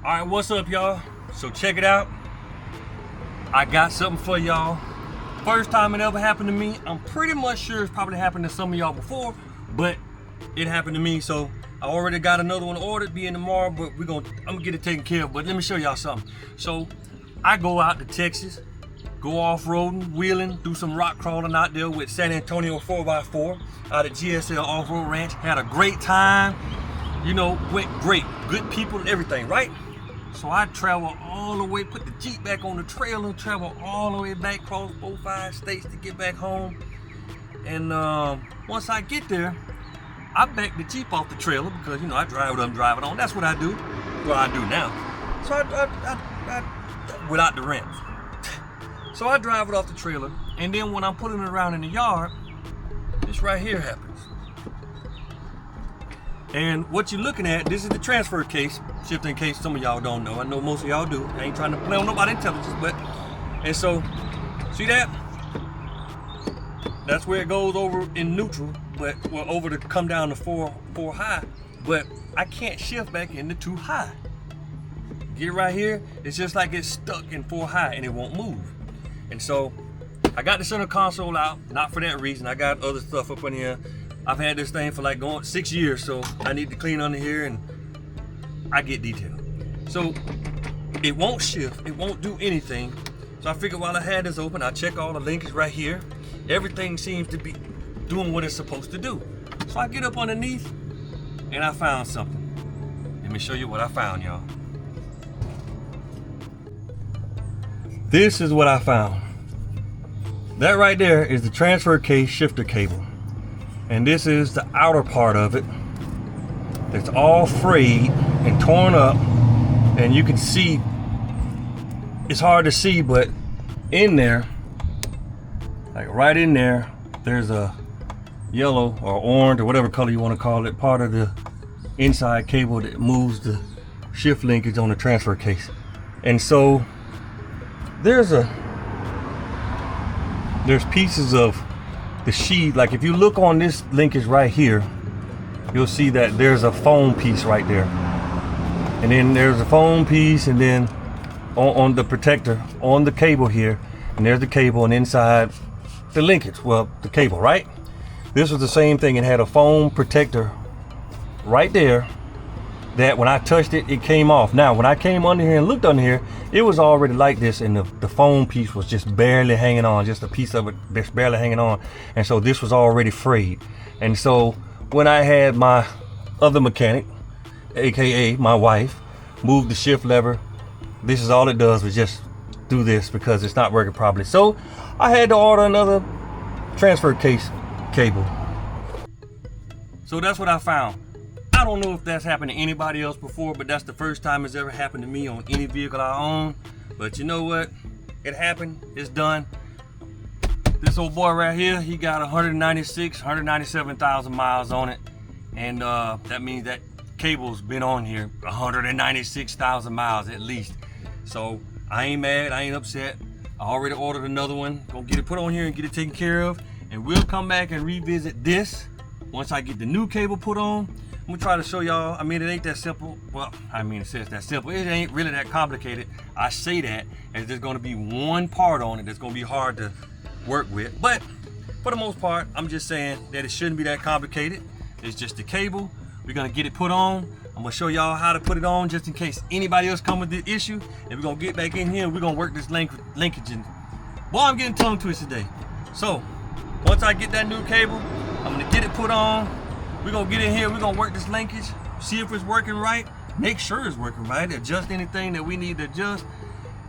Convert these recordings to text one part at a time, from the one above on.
Alright, what's up, y'all? So check it out. I got something for y'all. First time it ever happened to me. I'm pretty much sure it's probably happened to some of y'all before, but it happened to me. So I already got another one ordered, be in tomorrow, but I'm gonna get it taken care of. But let me show y'all something. So I go out to Texas, go off-roading, wheeling, do some rock crawling out there with San Antonion 4x4 out at GSL Off-Road Ranch. Had a great time. You know, went great. Good people and everything, right? So I travel all the way, put the Jeep back on the trailer, travel all the way back across 4-5 states to get back home. And once I get there, I back the Jeep off the trailer because, you know, I drive it up and drive it on. That's what I do. What I do now. So I without the rims. So I drive it off the trailer, and then when I'm putting it around in the yard, this right here happens. And what you're looking at, this is the transfer case, just in case some of y'all don't know. I know most of y'all do. I ain't trying to play on nobody's intelligence, but, and so, see that? That's where it goes over in neutral, but, well, over to come down to 4 high, but I can't shift back into 2 high. Get right here, it's just like it's stuck in 4 high and it won't move. And so, I got the center console out, not for that reason. I got other stuff up in here. I've had this thing for like going 6 years, so I need to clean under here and I get detailed. So it won't shift, it won't do anything. So I figured while I had this open, I check all the linkage right here. Everything seems to be doing what it's supposed to do. So I get up underneath and I found something. Let me show you what I found, y'all. This is what I found. That right there is the transfer case shifter cable. And this is the outer part of it. It's all frayed and torn up. And you can see, it's hard to see, but in there, like right in there, there's a yellow or orange or whatever color you want to call it, part of the inside cable that moves the shift linkage on the transfer case. And so there's pieces of the sheet. Like if you look on this linkage right here, you'll see that there's a foam piece right there, and then there's a foam piece, and then on the protector on the cable here, and there's the cable, and inside the linkage, well, the cable, right? This was the same thing. It had a foam protector right there that when I touched it, it came off. Now when I came under here and looked under here, it was already like this, and the foam piece was just barely hanging on, just a piece of it that's barely hanging on. And so this was already frayed. And so when I had my other mechanic, aka my wife, move the shift lever, this is all it does, was just do this because it's not working properly. So I had to order another transfer case cable. So that's what I found. I don't know if that's happened to anybody else before, but that's the first time it's ever happened to me on any vehicle I own. But you know what? It happened. It's done. This old boy right here, he got 197,000 miles on it. And that means that cable's been on here 196,000 miles at least. So I ain't mad, I ain't upset. I already ordered another one. Gonna get it put on here and get it taken care of. And we'll come back and revisit this once I get the new cable put on. I'm gonna try to show y'all. I mean, it ain't that simple. Well, I mean, it says that simple. It ain't really that complicated. I say that as there's gonna be one part on it that's gonna be hard to work with. But for the most part, I'm just saying that it shouldn't be that complicated. It's just the cable. We're gonna get it put on. I'm gonna show y'all how to put it on just in case anybody else come with this issue. And we're gonna get back in here and we're gonna work this linkage. And boy, I'm getting tongue twisted today. So once I get that new cable, I'm gonna get it put on. We're gonna get in here, we're gonna work this linkage, see if it's working right, make sure it's working right, adjust anything that we need to adjust,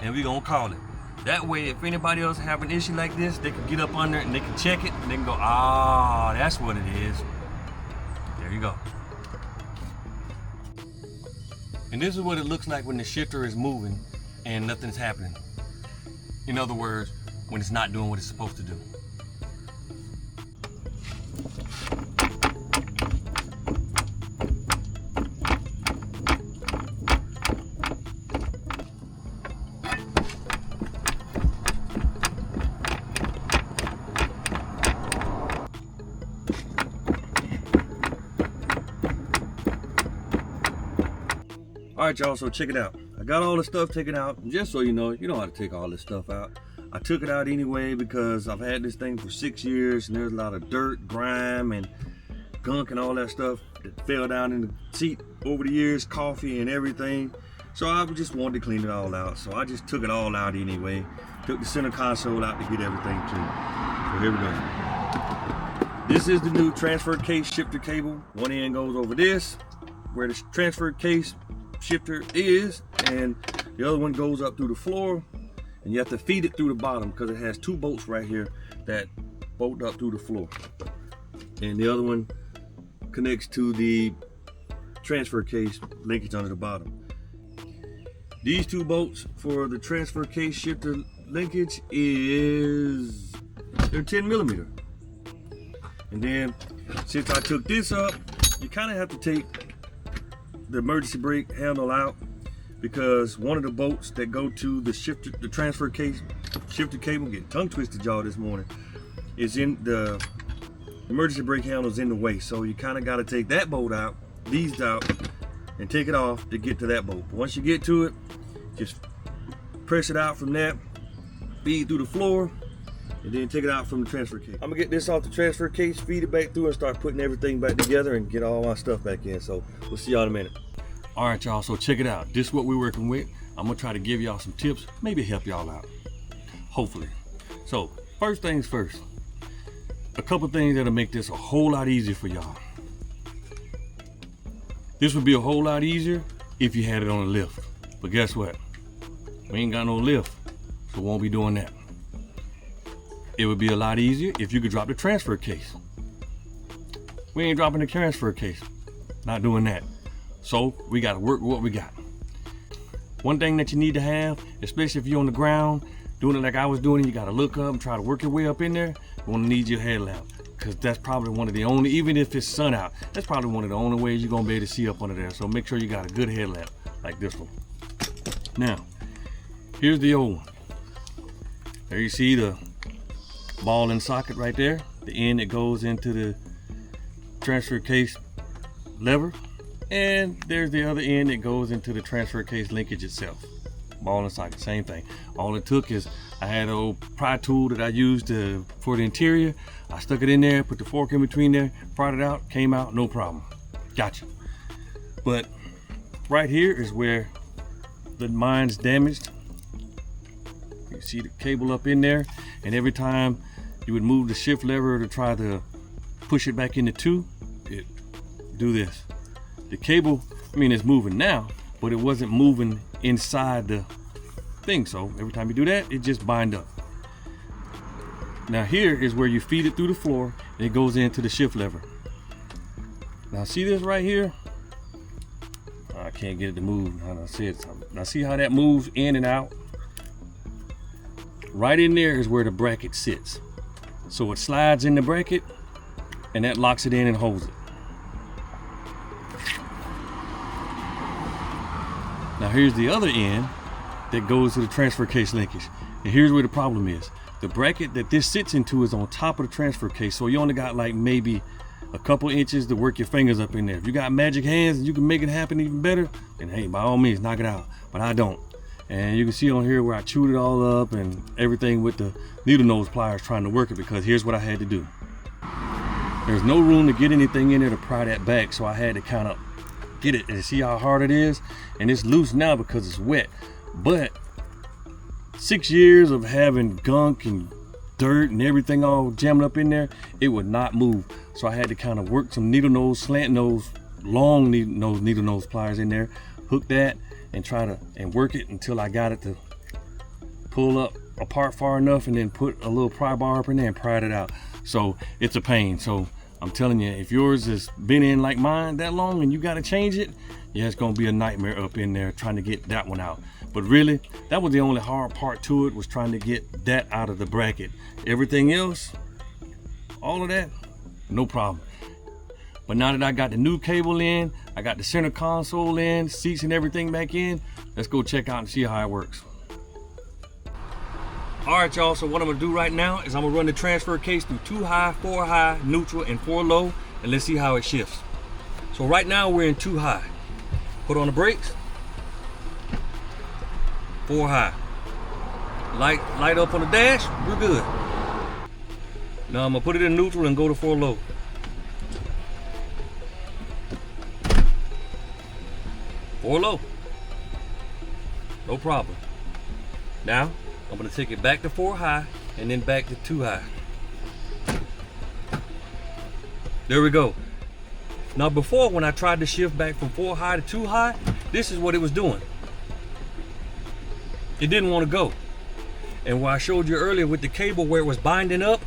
and we're gonna call it. That way, if anybody else have an issue like this, they can get up under it and they can check it, and they can go, ah, that's what it is. There you go. And this is what it looks like when the shifter is moving and nothing's happening. In other words, when it's not doing what it's supposed to do. All right, y'all, so check it out. got all the stuff taken out. And just so you know how to take all this stuff out. I took it out anyway because I've had this thing for 6 years and there's a lot of dirt, grime, and gunk and all that stuff that fell down in the seat over the years, coffee and everything. So I just wanted to clean it all out. So I just took it all out anyway. Took the center console out to get everything clean. So here we go. This is the new transfer case shifter cable. One end goes over this, where the transfer case shifter is, and the other one goes up through the floor. And you have to feed it through the bottom because it has 2 bolts right here that bolt up through the floor. And the other one connects to the transfer case linkage under the bottom. These 2 bolts for the transfer case shifter linkage they're 10 millimeter. And then since I took this up, you kind of have to take the emergency brake handle out, because one of the bolts that go to the transfer case shifter cable, get tongue twisted y'all this morning, is in the emergency brake handle is in the way. So you kind of got to take that bolt out, these out, and take it off to get to that bolt. But once you get to it, just press it out from that, feed through the floor, and then take it out from the transfer case. I'm gonna get this off the transfer case, feed it back through, and start putting everything back together and get all my stuff back in. So we'll see y'all in a minute. All right, y'all, so check it out. This is what we're working with. I'm gonna try to give y'all some tips, maybe help y'all out, hopefully. So first things first, a couple things that'll make this a whole lot easier for y'all. This would be a whole lot easier if you had it on a lift, but guess what? We ain't got no lift, so won't be doing that. It would be a lot easier if you could drop the transfer case. We ain't dropping the transfer case, not doing that. So we got to work with what we got. One thing that you need to have, especially if you're on the ground doing it like I was doing, you got to look up and try to work your way up in there. You want to need your headlamp, because that's probably one of the only, even if it's sun out, that's probably one of the only ways you're gonna be able to see up under there. So make sure you got a good headlamp like this one. Now, here's the old one. There you see the ball and socket right there, the end that goes into the transfer case lever. And there's the other end that goes into the transfer case linkage itself. Ball and socket, same thing. All it took is I had an old pry tool that I used for the interior. I stuck it in there, put the fork in between there, pried it out, came out, no problem. Gotcha. But right here is where the mine's damaged. You see the cable up in there, and every time you would move the shift lever to try to push it back into 2, it do this. The cable, I mean, it's moving now, but it wasn't moving inside the thing. So every time you do that, it just bind up. Now here is where you feed it through the floor, and it goes into the shift lever. Now see this right here? I can't get it to move. Now see how that moves in and out? Right in there is where the bracket sits. So it slides in the bracket, and that locks it in and holds it. Now here's the other end that goes to the transfer case linkage. And here's where the problem is. The bracket that this sits into is on top of the transfer case. So you only got like maybe a couple inches to work your fingers up in there. If you got magic hands and you can make it happen even better, then hey, by all means, knock it out. But I don't. And you can see on here where I chewed it all up and everything with the needle nose pliers trying to work it, because here's what I had to do. There's no room to get anything in there to pry that back, so I had to kind of get it and see how hard it is. And it's loose now because it's wet, but 6 years of having gunk and dirt and everything all jammed up in there, it would not move. So I had to kind of work some needle nose, slant nose, long needle nose pliers in there, hook that and try to work it until I got it to pull up apart far enough, and then put a little pry bar up in there and pry it out. So it's a pain. So I'm telling you, if yours has been in like mine that long and you got to change it, yeah, it's gonna be a nightmare up in there trying to get that one out. But really, that was the only hard part to it, was trying to get that out of the bracket. Everything else, all of that, no problem. But now that I got the new cable in, I got the center console in, seats and everything back in, let's go check out and see how it works. All right, y'all, so what I'm gonna do right now is I'm gonna run the transfer case through 2 high, 4 high, neutral, and 4 low, and let's see how it shifts. So right now we're in 2 high. Put on the brakes. 4 high. Light up on the dash, we're good. Now I'm gonna put it in neutral and go to 4 low. Four low. No problem. Now I'm gonna take it back to 4 high and then back to 2 high. There we go. Now before, when I tried to shift back from 4 high to 2 high, this is what it was doing. It didn't want to go. And what I showed you earlier with the cable where it was binding up,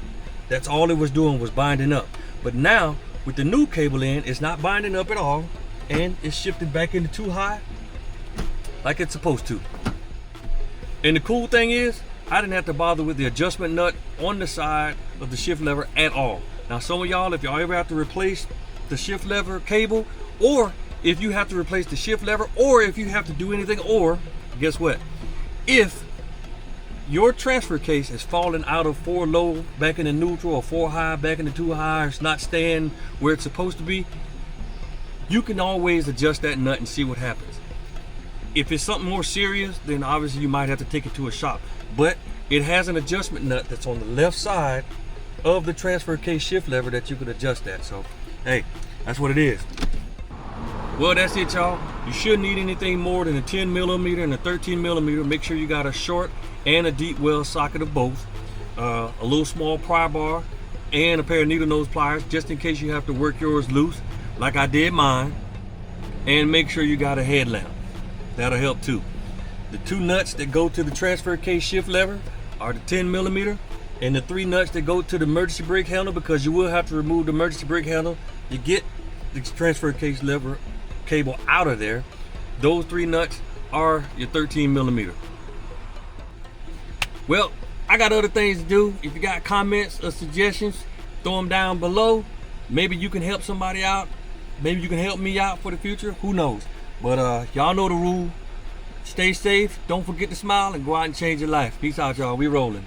that's all it was doing, was binding up. But now with the new cable in, it's not binding up at all, and it's shifted back into 2 high like it's supposed to. And the cool thing is, I didn't have to bother with the adjustment nut on the side of the shift lever at all. Now some of y'all, if y'all ever have to replace the shift lever cable, or if you have to replace the shift lever, or if you have to do anything, or guess what? If your transfer case is falling out of 4 low back into neutral, or 4 high back into 2 high, or it's not staying where it's supposed to be, you can always adjust that nut and see what happens. If it's something more serious, then obviously you might have to take it to a shop. But it has an adjustment nut that's on the left side of the transfer case shift lever that you can adjust that. So, hey, that's what it is. Well, that's it, y'all. You shouldn't need anything more than a 10 millimeter and a 13 millimeter. Make sure you got a short and a deep well socket of both. A little small pry bar and a pair of needle nose pliers, just in case you have to work yours loose, like I did mine. And make sure you got a headlamp. That'll help too. The 2 nuts that go to the transfer case shift lever are the 10 millimeter, and the 3 nuts that go to the emergency brake handle, because you will have to remove the emergency brake handle to get the transfer case lever cable out of there. Those 3 nuts are your 13 millimeter. Well, I got other things to do. If you got comments or suggestions, throw them down below. Maybe you can help somebody out. Maybe you can help me out for the future. Who knows? But y'all know the rule. Stay safe. Don't forget to smile and go out and change your life. Peace out, y'all. We rolling.